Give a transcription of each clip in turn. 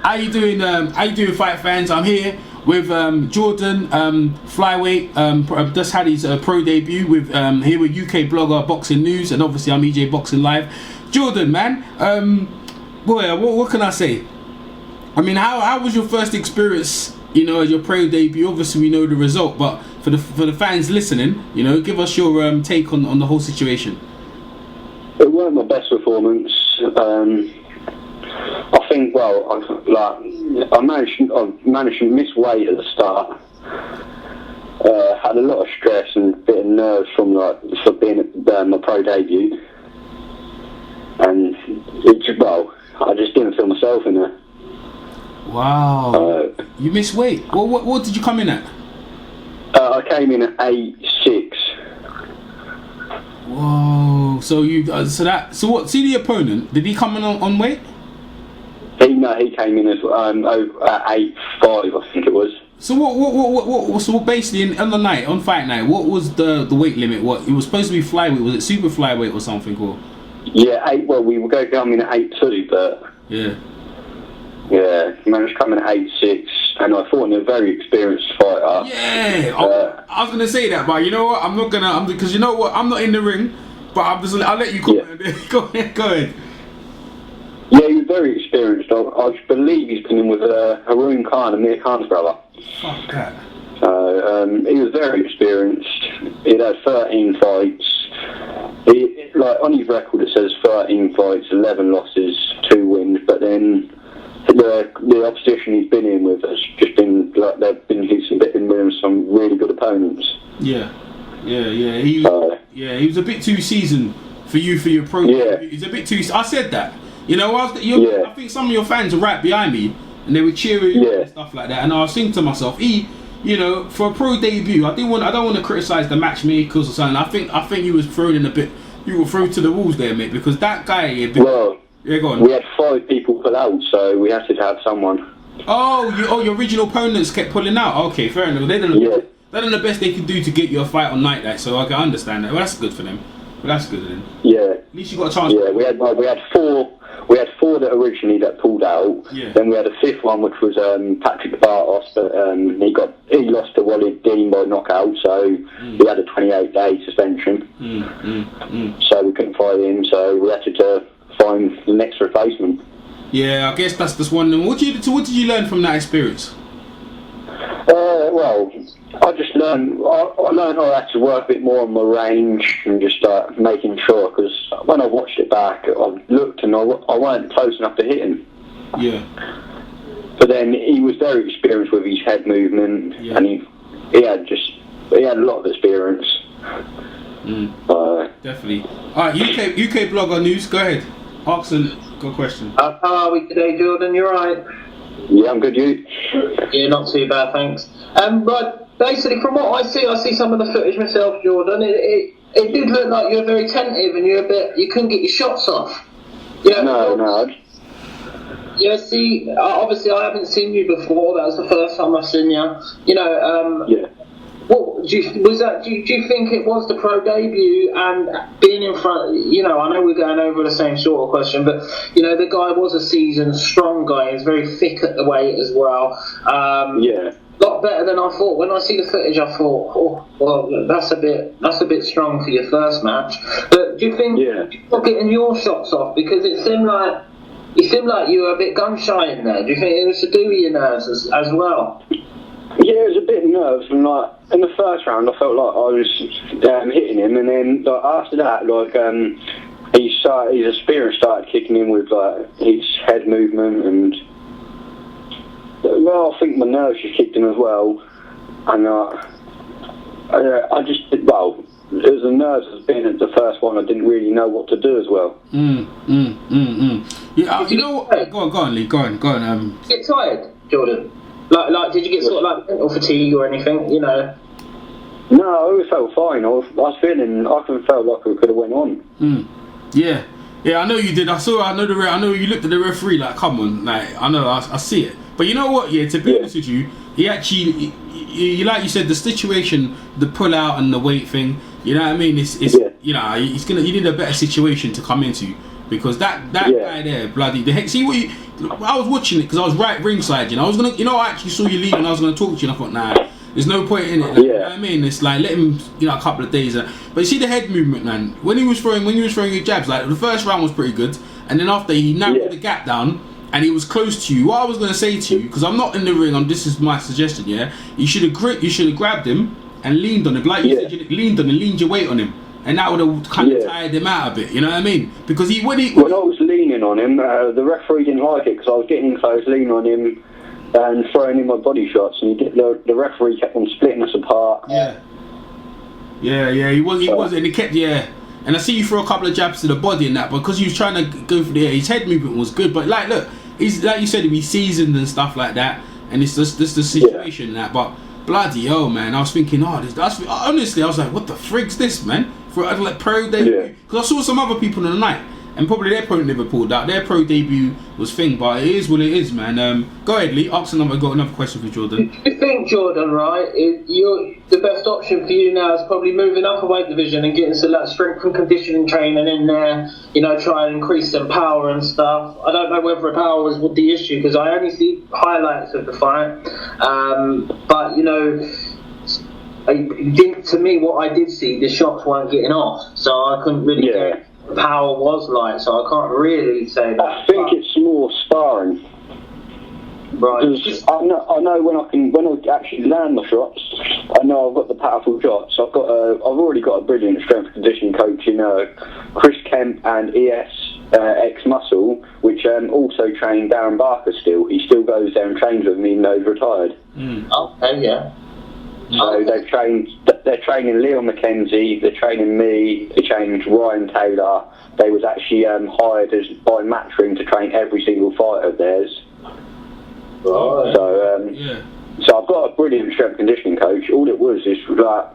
How you doing? How you doing, fight fans? I'm here with Jordan, flyweight. Just had his pro debut with here with UK blogger Boxing News, and obviously I'm EJ Boxing Live. Jordan, man, boy, what can I say? I mean, how was your first experience? You know, as your pro debut. Obviously, we know the result, but for the fans listening, you know, give us your take on the whole situation. It weren't my best performance. I think, well, I managed to miss weight at the start. Had a lot of stress and a bit of nerves for being at my pro debut, and I just didn't feel myself in there. Wow. You missed weight. What did you come in at? I came in at 8'6". Whoa. So you so what? See the opponent? Did he come in on weight? He came in as at 8'5", I think it was. So what basically on the night, on fight night, what was the weight limit? What it was supposed to be flyweight? Was it super flyweight or something? Or yeah, we were going to come in at 8'2", but yeah, managed to come in at 8'6", and I fought in a very experienced fighter. Yeah, I was gonna say that, but you know what? I'm not gonna. Because you know what? I'm not in the ring, but I'll let you comment. Yeah. Go ahead. Yeah, he was very experienced. I believe he's been in with Haroon Khan, Amir Khan's brother. Fuck that. He was very experienced. He'd had 13 fights. On his record it says 13 fights, 11 losses, 2 wins. But then the opposition he's been in with has just been he's been with some really good opponents. Yeah. He was a bit too seasoned for your pro. Yeah. He's a bit too. I said that. You know, I think some of your fans are right behind me, and they were cheering and stuff like that. And I was thinking to myself, you know, for a pro debut, I don't want to criticise the matchmakers or something. I think you was thrown in a bit. You were thrown to the wolves there, mate, because that guy. Go on. We had 5 people pull out, so we had to have someone. Your original opponents kept pulling out. Okay, fair enough. They're done the best they could do to get you a fight on night that, so I can understand that. Well, that's good for them. That's good then. Yeah. At least you got a chance. Yeah, we had 4. We had 4 that originally that pulled out. Yeah. Then we had a 5th one, which was Patrick Bartos, but he lost to Walid Dean by knockout, so he had a 28-day suspension. So we couldn't fight him, so we had to find the next replacement. Yeah, I guess that's just one. What did you learn from that experience? Well, I just learned. I learned how I had to work a bit more on my range and just start making sure. Because when I watched it back, I looked and I weren't close enough to hit him. Yeah. But then he was very experienced with his head movement, and he had a lot of experience. Definitely. All right, UK blogger news. Go ahead. Oxen, got a question. How are we today, Jordan? You're right. Yeah, I'm good. You? Yeah, not too bad, thanks. But basically, from what I see some of the footage myself, Jordan. It did look like you were very tentative and you couldn't get your shots off. Yeah. No. Yeah. See, obviously, I haven't seen you before. That was the first time I've seen you. You know. Yeah. What do you think it was the pro debut and being in front? You know, I know we're going over the same sort of question, but you know, the guy was a seasoned, strong guy. He's very thick at the weight as well. A lot better than I thought. When I see the footage, I thought, oh, well, that's a bit strong for your first match. But do you think you're not getting your shots off because it seemed like you were a bit gun shy in there? Do you think it was to do with your nerves as well? Yeah, it was a bit nervous, and like in the first round, I felt like I was hitting him, and then like after that, his experience started kicking in with like his head movement, and I think my nerves just kicked in as well, and it was the nerves as being at the first one. I didn't really know what to do as well. Yeah, you know what? Go on, Lee. Go on. Get tired, Jordan. Like, did you get sort of like mental fatigue or anything? You know. No, I felt fine. I felt like I could have went on. Yeah, I know you did. I know you looked at the referee like, come on, like I see it. But you know what? Yeah, to be honest with you, he actually, like you said, the situation, the pull out and the weight thing. You know what I mean? You know, you need a better situation to come into. Because that guy there, bloody the heck. See I was watching it because I was right ringside. You know, I actually saw you leave and I was gonna talk to you. And I thought, nah, there's no point in it. Like, you know what I mean? It's like let him, a couple of days. But you see the head movement, man. When he was throwing your jabs, like the first round was pretty good, and then after he narrowed the gap down. And he was close to you. What I was going to say to you, because I'm not in the ring, this is my suggestion. Yeah, you should have grabbed him and leaned on him, like you said, you leaned on him, leaned your weight on him, and that would have kind of tired him out a bit. You know what I mean? Because when I was leaning on him, the referee didn't like it because I was getting close, leaning on him, and throwing in my body shots, and the referee kept on splitting us apart. He was, and he kept And I see you throw a couple of jabs to the body and that, because he was trying to go for his head movement was good. But like, look, he's like you said, he's seasoned and stuff like that, and it's just the situation and that. But bloody hell, man, I was thinking, honestly, I was like, what the frig's this, man? For like pro debut, because I saw some other people in the night, and probably their opponent never pulled out. Their pro debut was thing, but it is what it is, man. Go ahead, Lee. Got another question for Jordan. Do you think, Jordan, right, the best option for you now is probably moving up a weight division and getting some strength and conditioning training in there, try and increase some power and stuff? I don't know whether power was the issue, because I only see highlights of the fight. But, to me, what I did see, the shots weren't getting off, so I couldn't really get what power was like, so I can't really say that. I think it's more sparring. Right. I know when I actually land my shots, I know I've got the powerful shots. I've already got a brilliant strength and conditioning coach in Chris Kemp and ES X Muscle, which also trained Darren Barker still. He still goes there and trains with me even though he's retired. Okay, yeah. So they're training Leon McKenzie, they're training me, they trained Ryan Taylor. They was actually hired by Matchroom to train every single fighter of theirs. Right. So I've got a brilliant strength conditioning coach. All it was is like,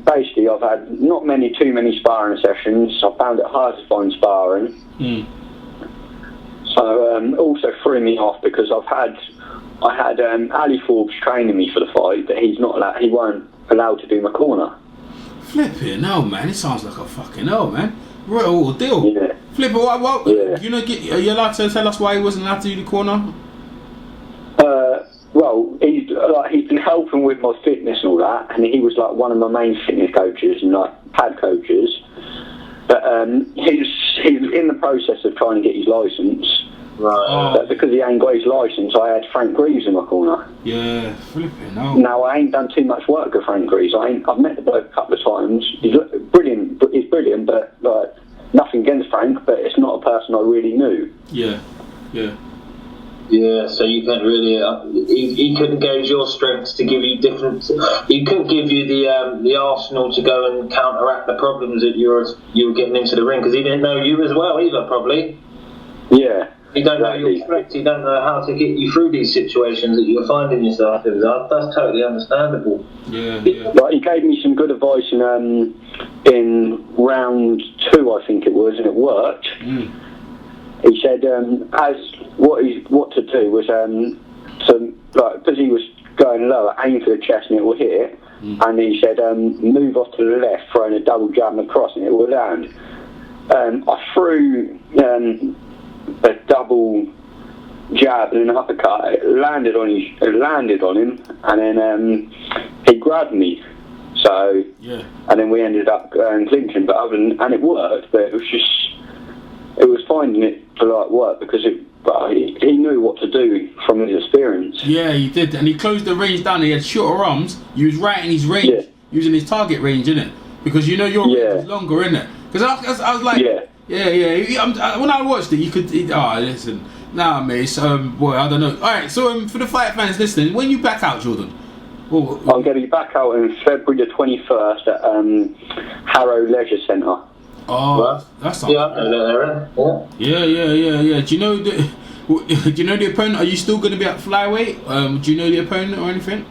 basically I've had too many sparring sessions. I found it hard to find sparring. So also threw me off because I had Ali Forbes training me for the fight, but he weren't allowed to do my corner. Flipping hell, man! It sounds like a fucking hell, man. Real deal. Yeah. Flipping, what? Yeah. Are you allowed to tell us why he wasn't allowed to do the corner? Well, he's been helping with my fitness and all that, and he was like one of my main fitness coaches and like pad coaches. But he's in the process of trying to get his license. Right. But because he ain't got his license, I had Frank Greaves in my corner. Yeah, flipping hell. Now I ain't done too much work with Frank Greaves. I've met the bloke a couple of times. He's brilliant. He's brilliant, but like nothing against Frank, but it's not a person I really knew. Yeah. Yeah, so you can't really. He couldn't gauge your strengths to give you different. He couldn't give you the arsenal to go and counteract the problems that you were getting into the ring, because he didn't know you as well either, probably. Yeah. He don't know your strengths. He don't know how to get you through these situations that you're finding yourself in. That's totally understandable. Yeah. Like he gave me some good advice in round 2, I think it was, and it worked. He said what to do was because he was going lower, aim for the chest and it will hit. And he said move off to the left, throwing a double jab and across, and it will land. I threw a double jab and an uppercut. It landed on him, and then he grabbed me. So and then we ended up clinching. But and it worked. But it was finding it to like work because he knew what to do from his experience. Yeah, he did, and he closed the range down. He had shorter arms. He was right in his range, using his target range, innit? Because your range is longer, innit? Because I was like, when I watched it, you could. Listen, nah, mate. Boy, I don't know. All right, so for the fight fans listening, when you back out, Jordan? I'm going to be back out in February the 21st at Harrow Leisure Centre. Oh, that's not. Yeah. Yeah. Do you know the opponent? Are you still going to be at flyweight? Do you know the opponent or anything?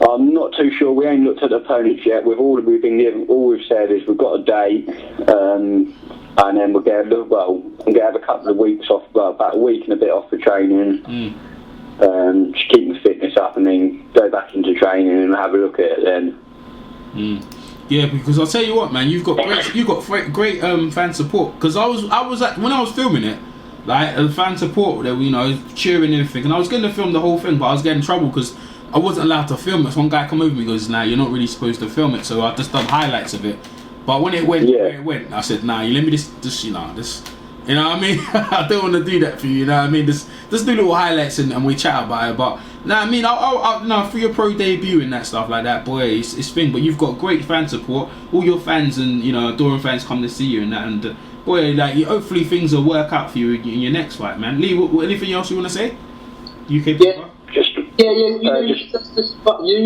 I'm not too sure. We ain't looked at the opponents yet. All we've been given, all we've said is we've got a date, and then we'll get I'm going to have a couple of weeks off, about a week and a bit off for training. Just keep my fitness up, and then go back into training and have a look at it then. Yeah, because I'll tell you what, man, you've got great fan support. Because I was when I was filming it, Like the fan support, that cheering and everything. And I was going to film the whole thing, but I was getting in trouble because I wasn't allowed to film it. So one guy come over me and goes, "Nah, you're not really supposed to film it." So I just done highlights of it. But when it went, I said, "Nah, you let me just you know what I mean? I don't want to do that for you. You know what I mean? Just do little highlights and we chat about it. But nah, I mean, I'll for your pro debut and that stuff like that, boy, it's thing. But you've got great fan support. All your fans and Durham fans come to see you and that. And boy, like hopefully things will work out for you in your next fight, man. Lee, anything else you want to say? UK. Yeah. You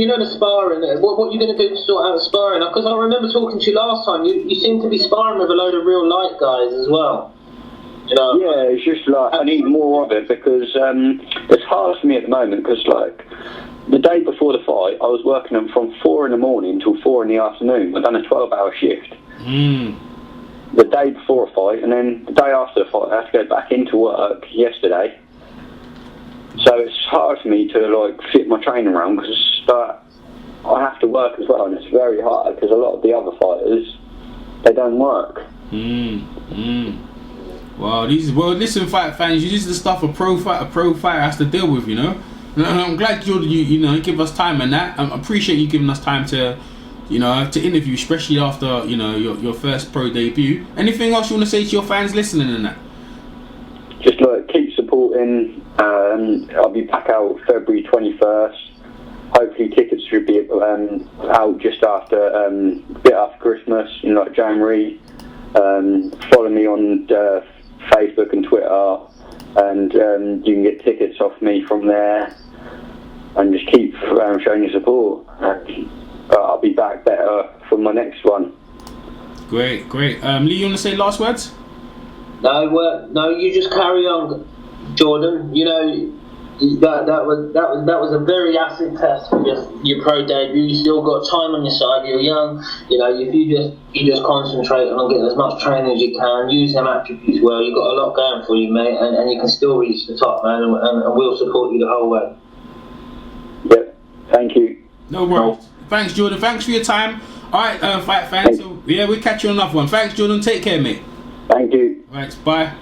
know the sparring. What you going to do to sort out the sparring? Because I remember talking to you last time. You seem to be sparring with a load of real light guys as well. Yeah, it's just like I need more of it because it's hard for me at the moment because like the day before the fight I was working from 4 in the morning till 4 in the afternoon. I've done a 12-hour shift. The day before a fight, and then the day after the fight I had to go back into work yesterday. So it's hard for me to like fit my training around because I have to work as well, and it's very hard because a lot of the other fighters they don't work. Well, listen, fight fans, this is the stuff a pro fighter has to deal with, And I'm glad you give us time and that. I appreciate you giving us time to interview, especially after your first pro debut. Anything else you want to say to your fans listening and that? Just like keep supporting. I'll be back out February 21st. Hopefully tickets should be out just after a bit after Christmas, like January. Follow me on Facebook and Twitter, and you can get tickets off me from there, and just keep showing your support. I'll be back better for my next one. Great. Lee, you want to say last words? No, you just carry on, Jordan. That was a very acid test for your pro debut. You still got time on your side. You're young. If you just concentrate on getting as much training as you can, use them attributes well. You've got a lot going for you, mate, and you can still reach the top, man. And we'll support you the whole way. Yep. Thank you. No worries. Thanks, Jordan. Thanks for your time. All right, fight fans. So, we'll catch you on another one. Thanks, Jordan. Take care, mate. Thank you. Thanks. Bye.